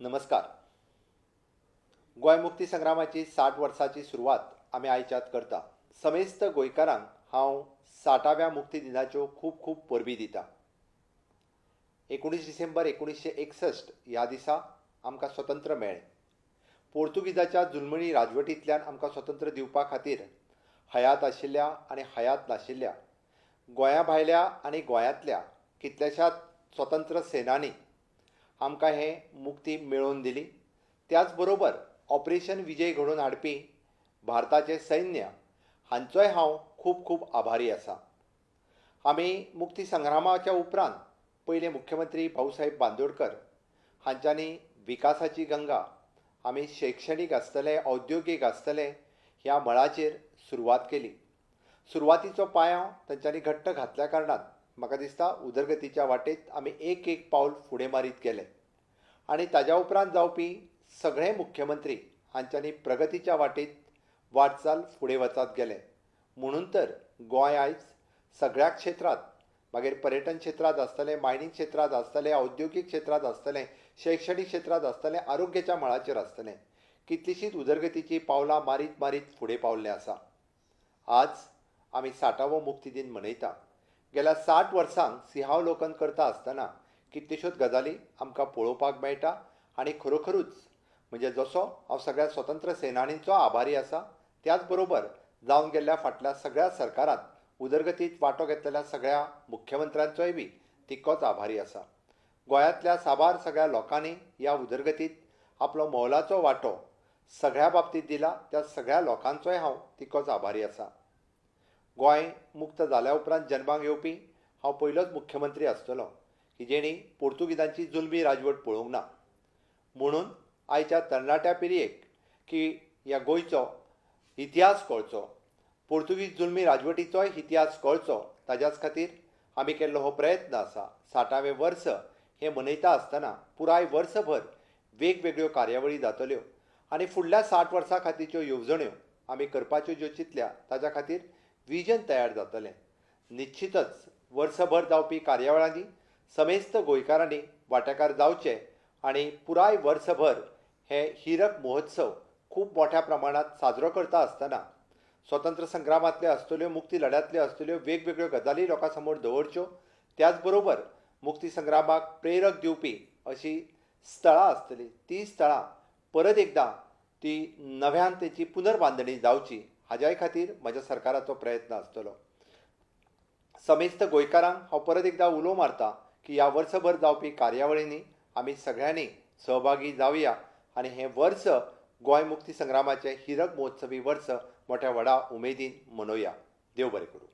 नमस्कार. गोंय मुक्ती संग्रामाची 60 वर्सांची सुरवात आमी आयच्यात करता. समेस्त गोंयकारांक हांव 60व्या मुक्ती दिनाच्यो खूब खूब परबी दिता. 19 डिसेंबर 1961 ह्या दिसा आमकां स्वतंत्र मेळ्ळें. पोर्तुगीजाच्या जुलमी राजवटींतल्यान आमकां स्वतंत्र दिवपा खातीर हयात आशिल्ल्या आनी हयात नाशिल्ल्या गोंया भायल्या आनी गोंयांतल्या कितल्याशाच स्वतंत्र सेनानी आमकां हें मुक्ती मेळोवन दिली. त्याच बरोबर ऑपरेशन विजय घडोवन हाडपी भारताचें सैन्य हांचोय हांव खूब खूब आभारी आसा. आमी मुक्ती संग्रामाच्या उपरांत पयले मुख्यमंत्री भाऊसाहेब बांदोडकर हांच्यांनी विकासाची गंगा आमी शैक्षणीक आसतले औद्योगीक आसतले ह्या मळाचेर सुरवात केली. सुरवातीचो पांय तांच्यांनी घट्ट घातल्या कारणान म्हाका दिसता उदरगतीच्या वाटेंत आमी एक एक पावल फुडें मारीत गेले आनी ताज्या उपरांत जावपी सगळे मुख्यमंत्री हांच्यांनी प्रगतीच्या वाटेंत वाटचाल फुडें वचत गेले. म्हणून तर गोंय आयज सगळ्या क्षेत्रांत मागीर पर्यटन क्षेत्रांत आसतलें, मायनींग क्षेत्रांत आसतलें, औद्योगीक क्षेत्रांत आसतलें, शैक्षणीक क्षेत्रांत आसतलें, आरोग्याच्या मळाचेर आसतलें, कितलींशींच उदरगतीची पावलां मारीत मारीत फुडें पावल्लें आसा. आज आमी 60वो मुक्ती दिन मनयता. गेल्या 60 वर्सांक सिंहावलोकन करता आसतना कितल्योश्योच गजाली आमकां पळोवपाक मेळटा आनी खरोखरूच म्हणजे जसो हांव सगळ्या स्वतंत्र सेनानींचो आभारी आसा, त्याच बरोबर जावन गेल्ल्या फाटल्या सगळ्या सरकारांत उदरगतीत वांटो घेतलेल्या सगळ्या मुख्यमंत्र्यांचोय बी तितकोच आभारी आसा. गोंयांतल्या साबार सगळ्या लोकांनी ह्या उदरगतीत आपलो मोलाचो वांटो सगळ्या बाबतींत दिला. त्या सगळ्या लोकांचोय हांव तितकोच आभारी आसा. गोंय मुक्त जाल्या उपरांत जन्माक येवपी हांव पयलोच मुख्यमंत्री आसतलो की जेणी पोर्तुगीजांची जुलमी राजवट पळोवंक ना. म्हणून आयच्या तरणाट्या पिळगेक की ह्या गोंयचो इतिहास कळचो, पोर्तुगीज जुलमी राजवटीचोय इतिहास कळचो, ताज्याच खातीर आमी केल्लो हो प्रयत्न आसा. 60वें वर्स हें मनयता आसतना पुराय वर्सभर वेगवेगळ्यो कार्यावळी जातल्यो आनी फुडल्या 60 वर्सां खातीरच्यो येवजण्यो आमी करपाच्यो ज्यो चिंतल्या ताच्या खातीर विजन तयार जातलें. निश्चितच वर्सभर जावपी कार्यावळांनी समेस्त गोंयकारांनी वांटेकार जावचे आनी पुराय वर्सभर हे हिरक महोत्सव खूब मोठ्या प्रमाणांत साजरो करता आसतना स्वतंत्र संग्रामांतल्यो आसतल्यो, मुक्ती लढ्यांतल्यो आसतल्यो वेगवेगळ्यो गजाली लोकां समोर दवरच्यो. त्याच बरोबर मुक्ती संग्रामाक प्रेरक दिवपी अशी स्थळां आसतलीं, ती स्थळां परत एकदां ती नव्यान तेची पुनर्बांदणी जावची हाज्याय खातीर म्हज्या सरकाराचो प्रयत्न आसतलो. समेस्त गोंयकारांक हांव परत एकदां उलो मारता की ह्या वर्सभर जावपी कार्यावळींनी आमी सगळ्यांनी सहभागी जावया आनी हें वर्स गोंय मुक्ती संग्रामाचें हिरक महोत्सवी वर्स मोठ्या व्हडा उमेदीन मनोवया. देव बरें करूं.